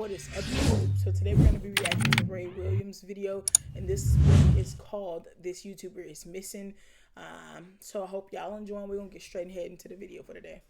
What is up, YouTube? So today we're going to be reacting to Ray Williams' video, and this one is called "This YouTuber is Missing." So I hope y'all enjoy. We're gonna get straight ahead into the video for today.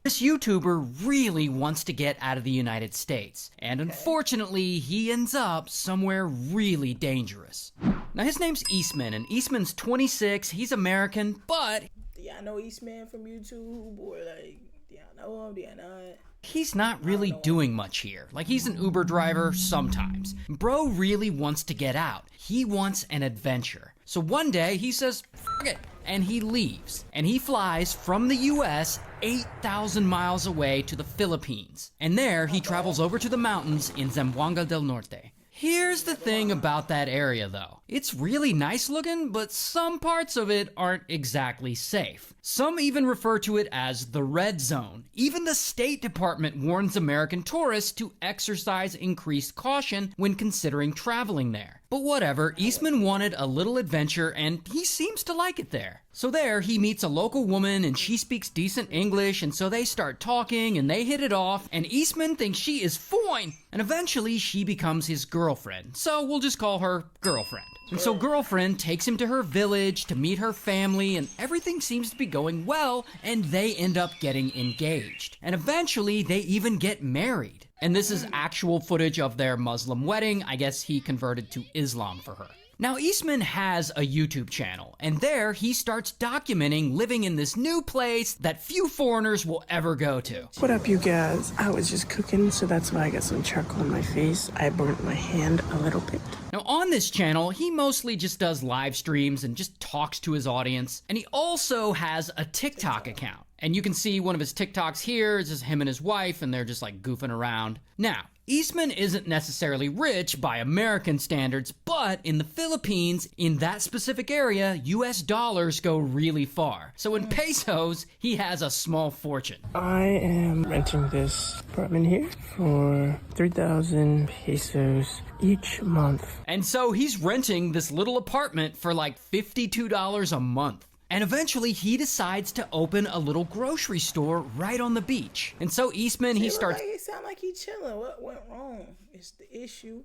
This YouTuber really wants to get out of the United States, and unfortunately, he ends up somewhere really dangerous. Now, his name's Eastman, and Eastman's 26, he's American, but... Do y'all know Eastman from YouTube? Or, like, do y'all know him? Do y'all not? He's not really doing much here. Like, he's an Uber driver sometimes. Bro really wants to get out. He wants an adventure. So one day, he says, "F*** it," and he leaves. And he flies from the US 8,000 miles away to the Philippines. And there, he travels over to the mountains in Zamboanga del Norte. Here's the thing about that area, though. It's really nice looking, but some parts of it aren't exactly safe. Some even refer to it as the red zone. Even the State Department warns American tourists to exercise increased caution when considering traveling there. But whatever, Eastman wanted a little adventure, and he seems to like it there. So there, he meets a local woman, and she speaks decent English, and so they start talking, and they hit it off, and Eastman thinks she is fine, and eventually she becomes his girlfriend. So we'll just call her Girlfriend. And so Girlfriend takes him to her village to meet her family, and everything seems to be going well, and they end up getting engaged. And eventually, they even get married. And this is actual footage of their Muslim wedding. I guess he converted to Islam for her. Now, Eastman has a YouTube channel, and there he starts documenting living in this new place that few foreigners will ever go to. What up, you guys? I was just cooking, so that's why I got some charcoal on my face. I burnt my hand a little bit. Now, on this channel, he mostly just does live streams and just talks to his audience, and he also has a TikTok account. And you can see one of his TikToks here. It's just him and his wife, and they're just like goofing around. Now, Eastman isn't necessarily rich by American standards, but in the Philippines, in that specific area, US dollars go really far. So in pesos, he has a small fortune. I am renting this apartment here for 3,000 pesos each month. And so he's renting this little apartment for like $52 a month. And eventually, he decides to open a little grocery store right on the beach. And so Eastman, he starts... It sounds like he's chilling. What went wrong? It's the issue.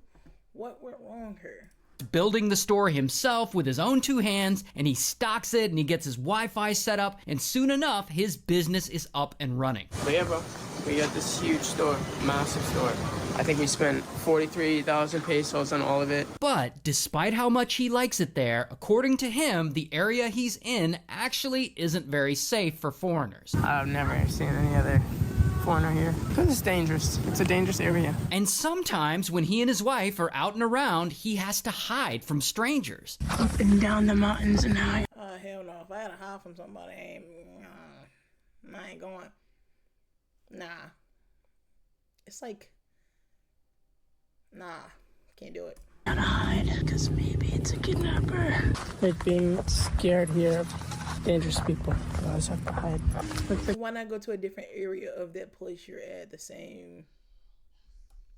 What went wrong here? Building the store himself with his own two hands, and he stocks it, and he gets his Wi-Fi set up, and soon enough, his business is up and running. But yeah, bro, we got this huge store, massive store. I think we spent 43,000 pesos on all of it. But despite how much he likes it there, according to him, the area he's in actually isn't very safe for foreigners. I've never seen any other foreigner here. Because it's dangerous. It's a dangerous area. And sometimes when he and his wife are out and around, he has to hide from strangers. Up and down the mountains and high. Hell no. If I had to hide from somebody, I ain't going. Nah. It's like... Nah, can't do it. Gotta hide, because maybe it's a kidnapper. Like being scared here of dangerous people. So I just have to hide. Why not go to a different area of that place you're at, the same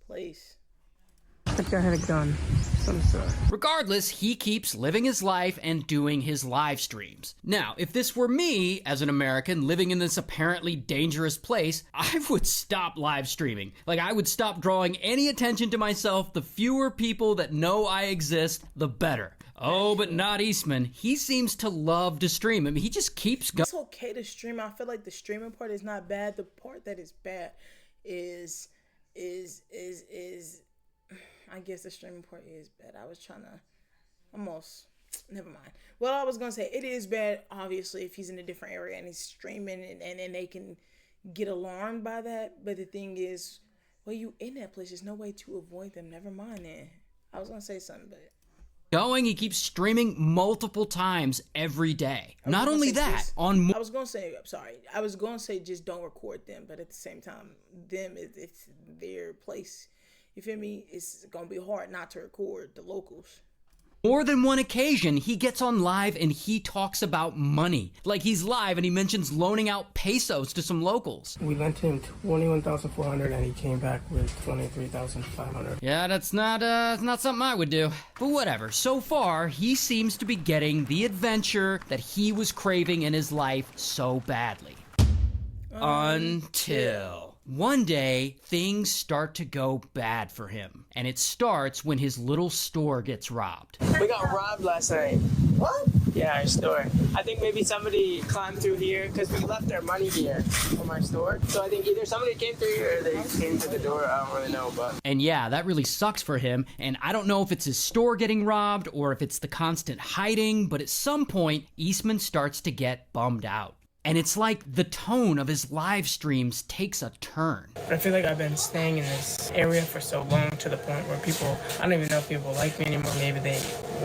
place? I think I had a gun. Some sort. Regardless, he keeps living his life and doing his live streams. Now, if this were me, as an American, living in this apparently dangerous place, I would stop live streaming. Like, I would stop drawing any attention to myself. The fewer people that know I exist, the better. Oh, but not Eastman. He seems to love to stream. I mean, he just keeps going. It's okay to stream. I feel like the streaming part is not bad. The part that is bad is I guess the streaming part is bad. I was trying to never mind. Well, I was gonna say it is bad, obviously, if he's in a different area and he's streaming and they can get alarmed by that. But the thing is, well, you in that place, there's no way to avoid them. Never mind then. I was gonna say something, but he keeps streaming multiple times every day. Not only that, I was gonna say, I'm sorry. I was gonna say just don't record them, but at the same time, it's their place. You feel me? It's gonna be hard not to record the locals. More than one occasion, he gets on live and he talks about money. Like, he's live and he mentions loaning out pesos to some locals. We lent him 21,400 and he came back with 23,500. Yeah, that's not something I would do. But whatever, so far, he seems to be getting the adventure that he was craving in his life so badly. Until... One day, things start to go bad for him. And it starts when his little store gets robbed. We got robbed last night. What? Yeah, our store. I think maybe somebody climbed through here because we left our money here from our store. So I think either somebody came through here or they came to the door. I don't really know, but... And yeah, that really sucks for him. And I don't know if it's his store getting robbed or if it's the constant hiding, but at some point, Eastman starts to get bummed out. And it's like the tone of his live streams takes a turn. I feel like I've been staying in this area for so long to the point where people, I don't even know if people like me anymore. Maybe they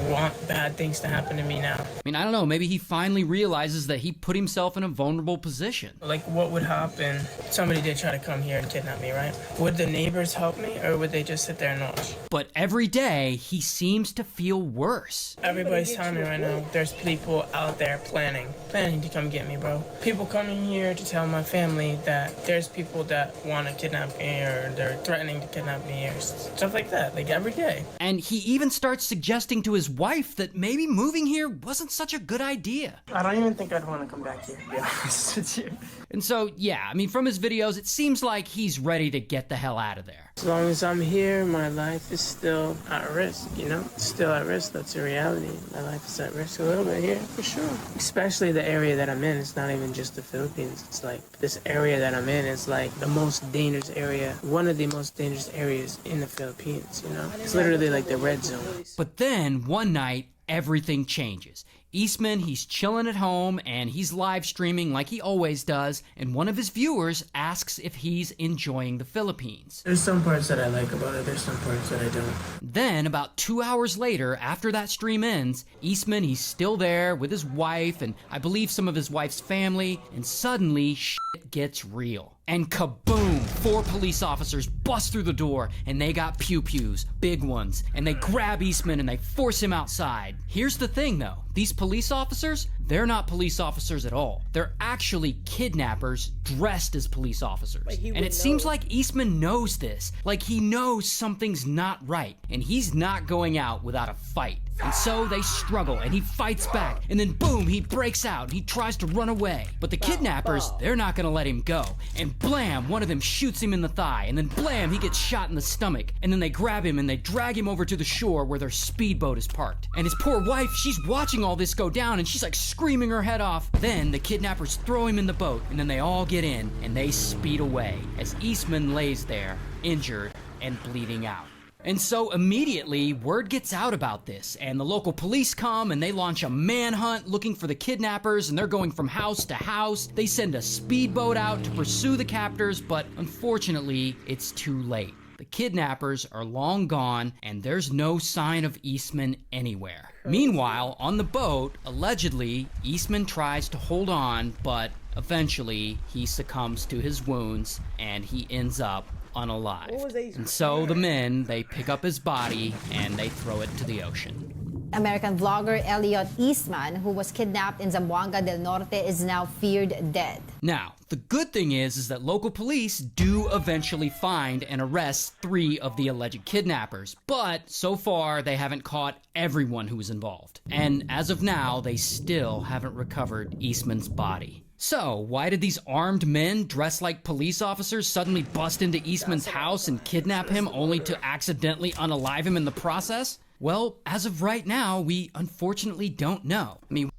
want bad things to happen to me now. I mean, I don't know, maybe he finally realizes that he put himself in a vulnerable position. Like, what would happen if somebody did try to come here and kidnap me, right? Would the neighbors help me, or would they just sit there and watch? But every day, he seems to feel worse. Everybody's telling me right now, there's people out there planning to come get me, bro. People coming here to tell my family that there's people that want to kidnap me, or they're threatening to kidnap me, or stuff like that, like every day. And he even starts suggesting to his wife that maybe moving here wasn't such a good idea. I don't even think I'd want to come back here, to be honest with you. And so, yeah, I mean, from his videos, it seems like he's ready to get the hell out of there. As long as I'm here, my life is still at risk, you know? Still at risk, that's a reality. My life is at risk a little bit here, for sure. Especially the area that I'm in, it's not even just the Philippines. It's like, this area that I'm in is like the most dangerous area, one of the most dangerous areas in the Philippines, you know? It's literally like the red zone. But then, one night, everything changes. Eastman, he's chilling at home and he's live streaming like he always does, and one of his viewers asks if he's enjoying the Philippines. There's some parts that I like about it, there's some parts that I don't. Then, about 2 hours later, after that stream ends, Eastman, he's still there with his wife and I believe some of his wife's family, and suddenly shit gets real. And kaboom! 4 police officers bust through the door, and they got pew-pews, big ones, and they grab Eastman and they force him outside. Here's the thing though, these police officers, they're not police officers at all. They're actually kidnappers dressed as police officers. And it seems like Eastman knows this, like he knows something's not right, and he's not going out without a fight. And so they struggle, and he fights back, and then boom, he breaks out, and he tries to run away. But the kidnappers, they're not gonna let him go. And blam, one of them shoots him in the thigh, and then blam, he gets shot in the stomach. And then they grab him and they drag him over to the shore where their speedboat is parked. And his poor wife, she's watching all this go down, and she's like screaming her head off. Then the kidnappers throw him in the boat, and then they all get in, and they speed away, as Eastman lays there, injured and bleeding out. And so immediately, word gets out about this, and the local police come and they launch a manhunt looking for the kidnappers, and they're going from house to house. They send a speedboat out to pursue the captors, but unfortunately, it's too late. The kidnappers are long gone, and there's no sign of Eastman anywhere. Meanwhile, on the boat, allegedly, Eastman tries to hold on, but eventually, he succumbs to his wounds, and he ends up unalive. And so the men, they pick up his body and they throw it to the ocean. American vlogger Elliot Eastman, who was kidnapped in Zamboanga del Norte, is now feared dead. Now, the good thing is that local police do eventually find and arrest 3 of the alleged kidnappers, but so far they haven't caught everyone who was involved. And as of now, they still haven't recovered Eastman's body. So, why did these armed men dressed like police officers suddenly bust into Eastman's house and kidnap him only to accidentally unalive him in the process? Well, as of right now, we unfortunately don't know. I mean,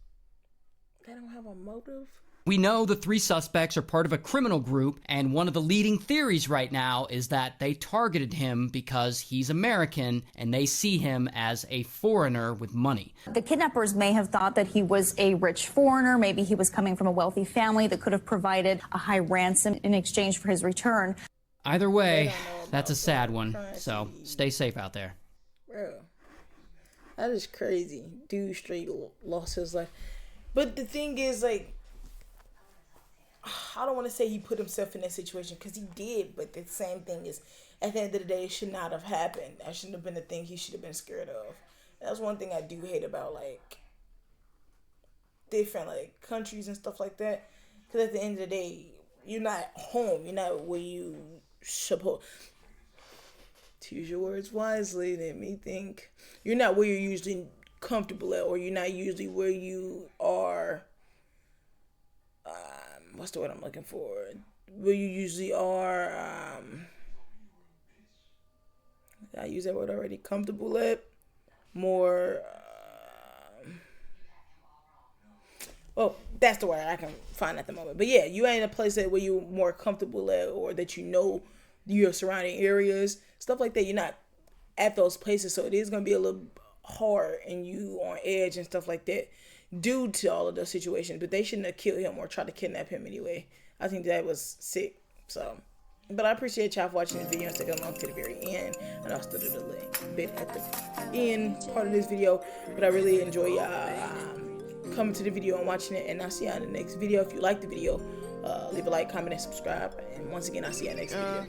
they don't have a motive? We know the 3 suspects are part of a criminal group, and one of the leading theories right now is that they targeted him because he's American and they see him as a foreigner with money. The kidnappers may have thought that he was a rich foreigner. Maybe he was coming from a wealthy family that could have provided a high ransom in exchange for his return. Either way, that's a sad one, so stay safe out there. Bro, that is crazy. Dude straight lost his life. But the thing is, like, I don't want to say he put himself in that situation, because he did, but the same thing is, at the end of the day, it should not have happened. That shouldn't have been the thing he should have been scared of. That's one thing I do hate about, like, different, like, countries and stuff like that, because at the end of the day, you're not home. You're not where you supposed to use your words wisely. Let me think. You're not where you're usually comfortable at, or you're not usually where you are. What's the word I'm looking for? where you usually are, I use that word already, comfortable at, more, well, that's the word I can find at the moment. But yeah, you ain't in a place that where you're more comfortable at, or that you know your surrounding areas, stuff like that. You're not at those places, so it is going to be a little hard and you on edge and stuff like that due to all of those situations. But they shouldn't have killed him or tried to kidnap him anyway. I think that was sick. So, but I appreciate y'all for watching this video and sticking along to the very end. And I'll still do the link bit at the end part of this video. But I really enjoy y'all coming to the video and watching it. And I'll see y'all in the next video. If you like the video, leave a like, comment, and subscribe. And once again, I'll see y'all next video.